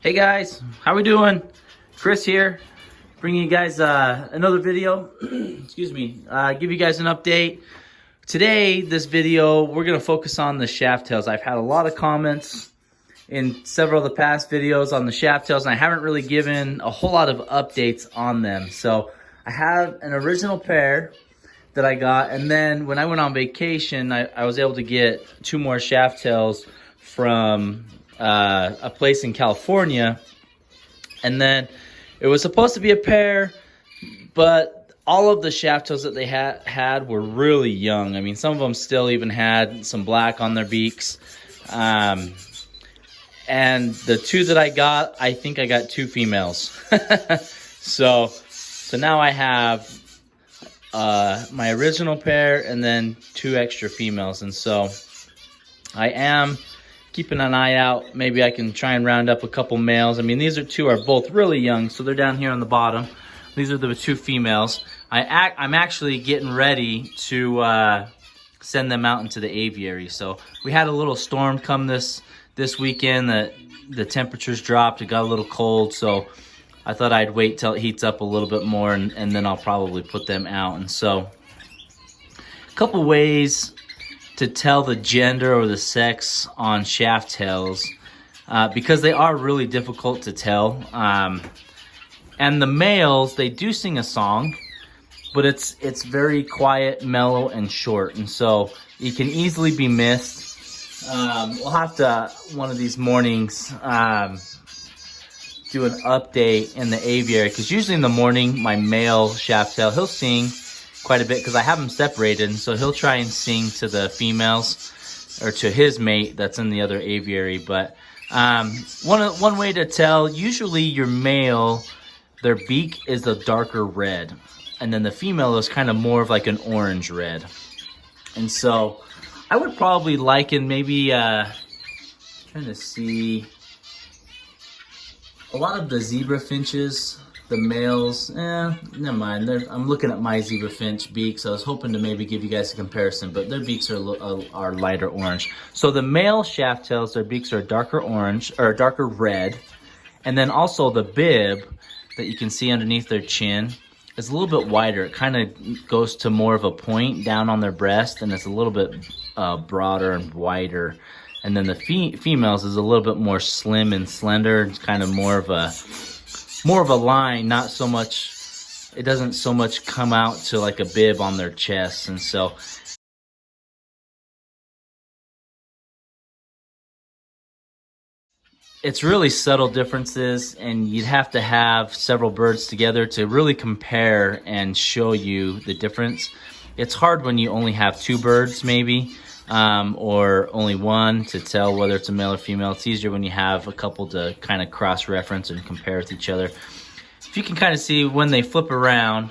Hey guys, how we doing? Chris here, bringing you guys another video. Excuse me. Give you guys an update. Today, this video, we're gonna focus on the shaft tails. I've had a lot of comments in several of the past videos on the shaft tails, and I haven't really given a whole lot of updates on them. So I have an original pair that I got, and then when I went on vacation, I was able to get two more shaft tails from a place in California. And then it was supposed to be a pair, but all of the shaft tails that they had were really young. I mean, some of them still even had some black on their beaks. And the two that I got, I think I got two females. So now I have my original pair and then two extra females. And so I am keeping an eye out. Maybe I can try and round up a couple males. I mean, these two are both really young, so they're down here on the bottom. These are the two females. I'm actually getting ready to send them out into the aviary. So we had a little storm come this weekend that the temperatures dropped. It got a little cold, so I thought I'd wait till it heats up a little bit more, and then I'll probably put them out. And so a couple ways to tell the gender or the sex on shaft tails, because they are really difficult to tell. And the males, they do sing a song, but it's very quiet, mellow, and short, and so it can easily be missed. We'll have to, one of these mornings, do an update in the aviary, because usually in the morning, my male shaft tail, he'll sing quite a bit because I have them separated, and so he'll try and sing to the females or to his mate that's in the other aviary. But one way to tell, usually your male, their beak is a darker red, and then the female is kind of more of like an orange red. And so I would probably liken maybe trying to see a lot of the zebra finches. The males, never mind. I'm looking at my zebra finch beaks. I was hoping to maybe give you guys a comparison, but their beaks are lighter orange. So the male shaft tails, their beaks are darker orange, or darker red. And then also the bib that you can see underneath their chin is a little bit wider. It kind of goes to more of a point down on their breast, and it's a little bit broader and wider. And then the females is a little bit more slim and slender. It's kind of more of a line, not so much, it doesn't so much come out to like a bib on their chest. And so it's really subtle differences, and you'd have to have several birds together to really compare and show you the difference. It's hard when you only have two birds maybe, or only one, to tell whether it's a male or female. It's easier when you have a couple to kind of cross-reference and compare with each other. If you can kind of see when they flip around,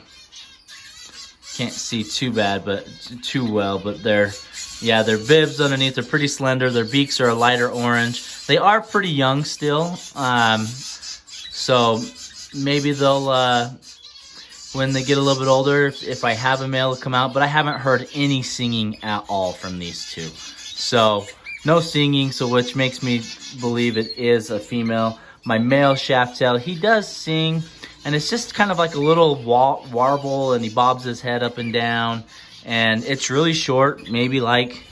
can't see too well, but their bibs underneath are pretty slender. Their beaks are a lighter orange. They are pretty young still, so maybe they'll, when they get a little bit older, if I have a male to come out, but I haven't heard any singing at all from these two. So no singing, so which makes me believe it is a female. My male shaft tail, he does sing, and it's just kind of like a little warble, and he bobs his head up and down, and it's really short, maybe like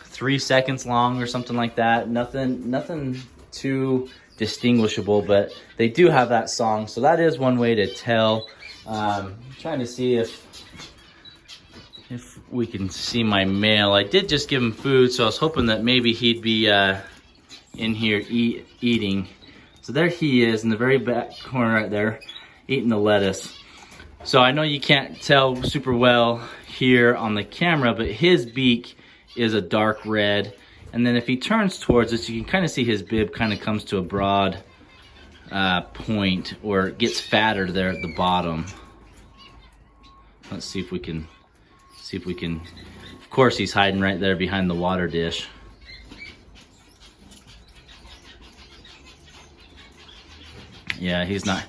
3 seconds long or something like that. Nothing too distinguishable, but they do have that song, so that is one way to tell. Trying to see if we can see my male. I did just give him food, so I was hoping that maybe he'd be in here eating. So there he is in the very back corner right there, eating the lettuce. So I know you can't tell super well here on the camera, but his beak is a dark red. And then if he turns towards us, you can kind of see his bib kind of comes to a broad point, or it gets fatter there at the bottom. Let's see if we can, of course he's hiding right there behind the water dish. Yeah, he's not,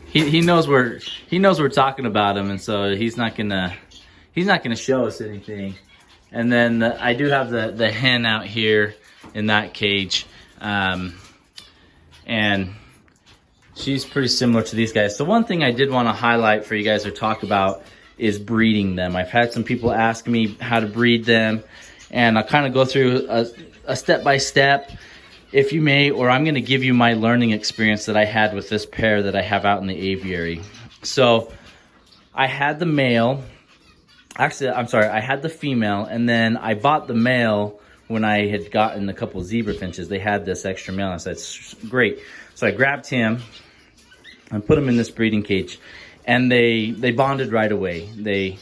he knows we're talking about him, and so he's not gonna show us anything. And then I do have the hen out here in that cage. and she's pretty similar to these guys. So one thing I did want to highlight for you guys to talk about is breeding them. I've had some people ask me how to breed them, and I'll kind of go through a step-by-step, if you may, or I'm going to give you my learning experience that I had with this pair that I have out in the aviary. So I had the male, actually, I'm sorry, I had the female, and then I bought the male when I had gotten a couple zebra finches. They had this extra male, and I said, great. So I grabbed him and put him in this breeding cage, and they bonded right away. They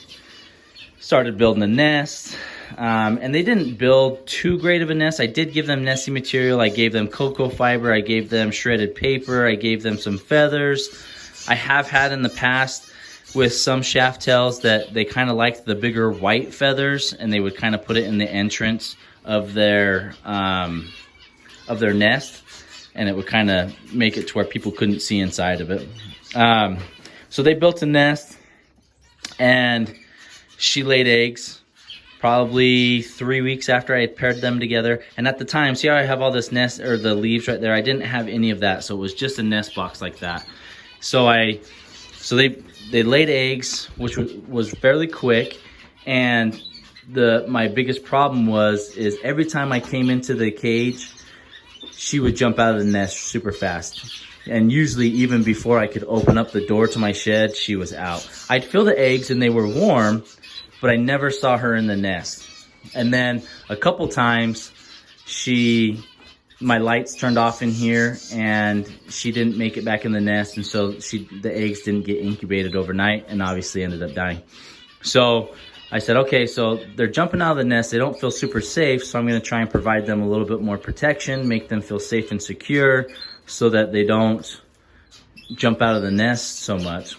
started building a nest, and they didn't build too great of a nest. I did give them nesting material. I gave them cocoa fiber. I gave them shredded paper. I gave them some feathers. I have had in the past with some shaft tails that they kind of liked the bigger white feathers, and they would kind of put it in the entrance of their nest, and it would kind of make it to where people couldn't see inside of it. So they built a nest, and she laid eggs probably 3 weeks after I had paired them together. And at the time, see how I have all this nest, or the leaves right there? I didn't have any of that, so it was just a nest box like that. So they laid eggs, which was fairly quick, and my biggest problem is every time I came into the cage, she would jump out of the nest super fast. And usually even before I could open up the door to my shed, she was out. I'd fill the eggs and they were warm, but I never saw her in the nest. And then a couple times my lights turned off in here and she didn't make it back in the nest, and so the eggs didn't get incubated overnight and obviously ended up dying. So I said, okay, so they're jumping out of the nest. They don't feel super safe, so I'm gonna try and provide them a little bit more protection, make them feel safe and secure so that they don't jump out of the nest so much.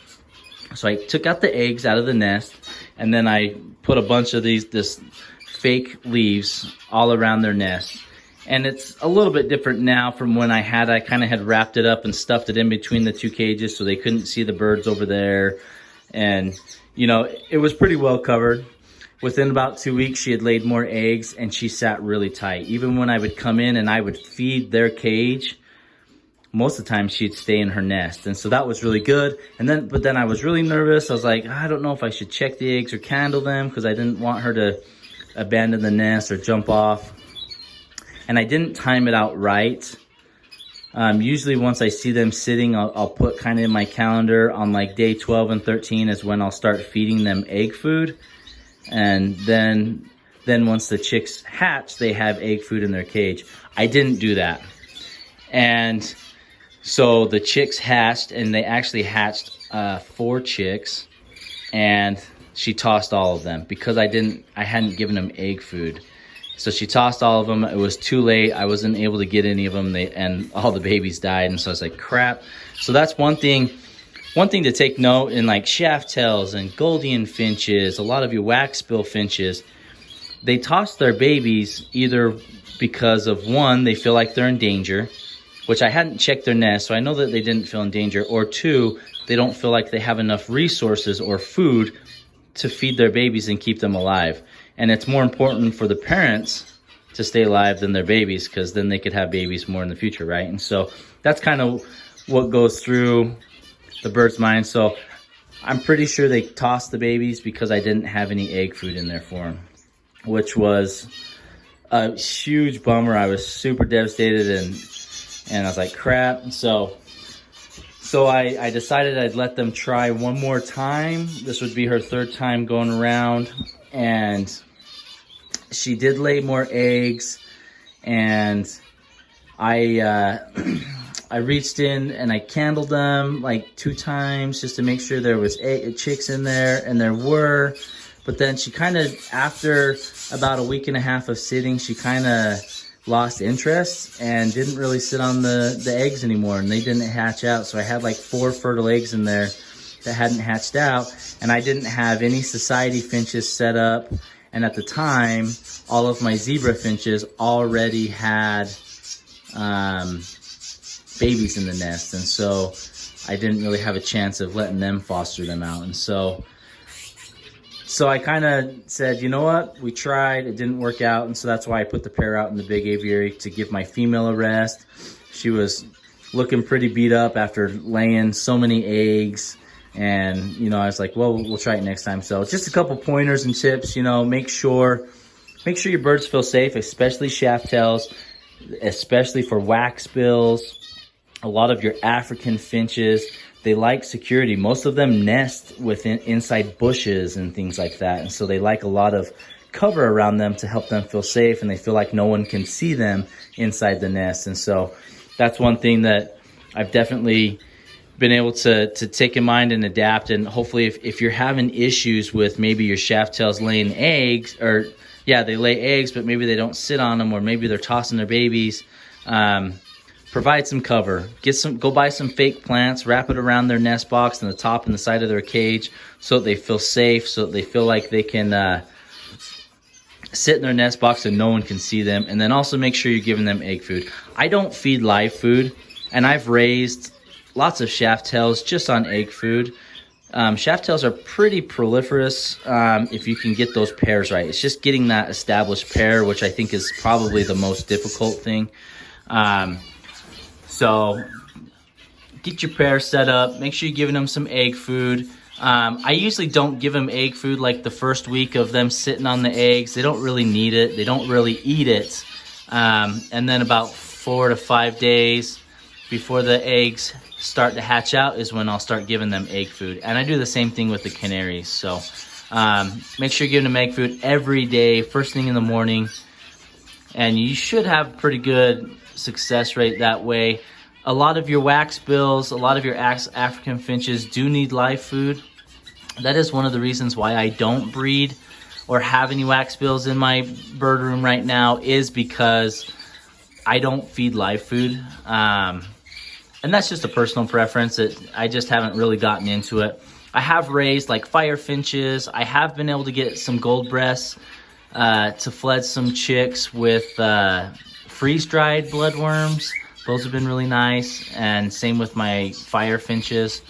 So I took out the eggs out of the nest, and then I put a bunch of this fake leaves all around their nest. And it's a little bit different now from when I kind of had wrapped it up and stuffed it in between the two cages so they couldn't see the birds over there. And, you know, it was pretty well covered. Within about 2 weeks, she had laid more eggs, and she sat really tight. Even when I would come in and I would feed their cage, most of the time she'd stay in her nest. And so that was really good. But then I was really nervous. I was like, I don't know if I should check the eggs or candle them, because I didn't want her to abandon the nest or jump off. And I didn't time it out right. Usually once I see them sitting, I'll put kind of in my calendar on like day 12 and 13 is when I'll start feeding them egg food. And then once the chicks hatch, they have egg food in their cage. I didn't do that. And so the chicks hatched, and they actually hatched 4 chicks, and she tossed all of them because I hadn't given them egg food. So she tossed all of them. It was too late. I wasn't able to get any of them, and all the babies died. And so I was like, crap. So that's one thing to take note in like shaft tails and Goldian finches, a lot of you waxbill finches, they toss their babies either because of, one, they feel like they're in danger, which I hadn't checked their nest, so I know that they didn't feel in danger, or 2, they don't feel like they have enough resources or food to feed their babies and keep them alive. And it's more important for the parents to stay alive than their babies, because then they could have babies more in the future, right? And so that's kind of what goes through the bird's mind. So I'm pretty sure they tossed the babies because I didn't have any egg food in there for them, which was a huge bummer. I was super devastated, and I was like, crap. So I decided I'd let them try one more time. This would be her 3rd time going around, and she did lay more eggs, and I reached in and I candled them like 2 times just to make sure there was chicks in there, and there were. But then she kind of, after about a week and a half of sitting, she kind of lost interest and didn't really sit on the eggs anymore, and they didn't hatch out. So I had like 4 fertile eggs in there that hadn't hatched out, and I didn't have any society finches set up. And at the time, all of my zebra finches already had babies in the nest, and so I didn't really have a chance of letting them foster them out. And so I kind of said, you know what, we tried, it didn't work out, and so that's why I put the pair out in the big aviary to give my female a rest. She was looking pretty beat up after laying so many eggs. And, you know, I was like, well, we'll try it next time. So just a couple pointers and tips, you know, make sure your birds feel safe, especially shaft tails, especially for wax bills. A lot of your African finches, they like security. Most of them nest inside bushes and things like that. And so they like a lot of cover around them to help them feel safe, and they feel like no one can see them inside the nest. And so that's one thing that I've definitely been able to take in mind and adapt. And hopefully if you're having issues with maybe your shaft tails laying eggs, or yeah, they lay eggs, but maybe they don't sit on them, or maybe they're tossing their babies, provide some cover. Go buy some fake plants, wrap it around their nest box and the top and the side of their cage so that they feel safe, so that they feel like they can sit in their nest box and no one can see them. And then also make sure you're giving them egg food. I don't feed live food, and I've raised lots of shaft tails just on egg food. Shaft tails are pretty proliferous if you can get those pairs right. It's just getting that established pair, which I think is probably the most difficult thing. So get your pair set up. Make sure you're giving them some egg food. I usually don't give them egg food like the first week of them sitting on the eggs. They don't really need it. They don't really eat it. And then about 4 to 5 days before the eggs start to hatch out is when I'll start giving them egg food. And I do the same thing with the canaries. So make sure you're giving them egg food every day, first thing in the morning. And you should have pretty good success rate that way. A lot of your wax bills, a lot of your African finches do need live food. That is one of the reasons why I don't breed or have any wax bills in my bird room right now, is because I don't feed live food. And that's just a personal preference. I just haven't really gotten into it. I have raised like fire finches. I have been able to get some gold breasts to fledge some chicks with freeze-dried bloodworms. Those have been really nice, and same with my fire finches.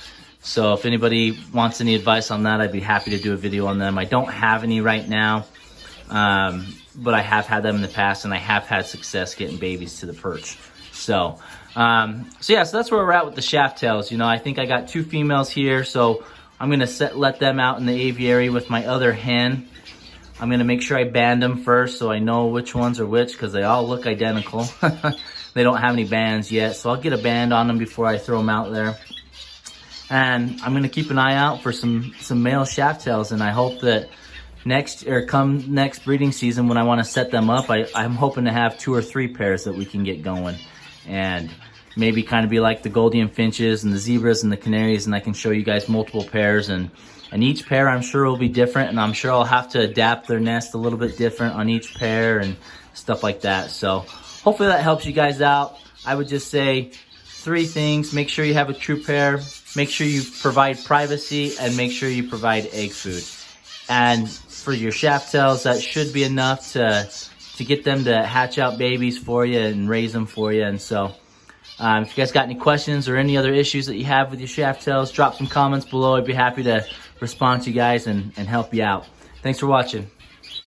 So if anybody wants any advice on that, I'd be happy to do a video on them. I don't have any right now, but I have had them in the past, and I have had success getting babies to the perch. So yeah, so that's where we're at with the shaft tails. You know, I think I got 2 females here, so I'm gonna let them out in the aviary with my other hen. I'm gonna make sure I band them first so I know which ones are which, because they all look identical. They don't have any bands yet, so I'll get a band on them before I throw them out there. And I'm gonna keep an eye out for some male shaft tails, and I hope that come next breeding season when I want to set them up, I'm hoping to have 2 or 3 pairs that we can get going, and maybe kind of be like the Goldien finches and the zebras and the canaries, and I can show you guys multiple pairs, and each pair I'm sure will be different, and I'm sure I'll have to adapt their nest a little bit different on each pair and stuff like that. So hopefully that helps you guys out. I would just say 3 things. Make sure you have a true pair, make sure you provide privacy, and make sure you provide egg food. And for your shaft tails, that should be enough to get them to hatch out babies for you and raise them for you. And so if you guys got any questions or any other issues that you have with your shaft tails, drop some comments below. I'd be happy to respond to you guys and help you out. Thanks for watching.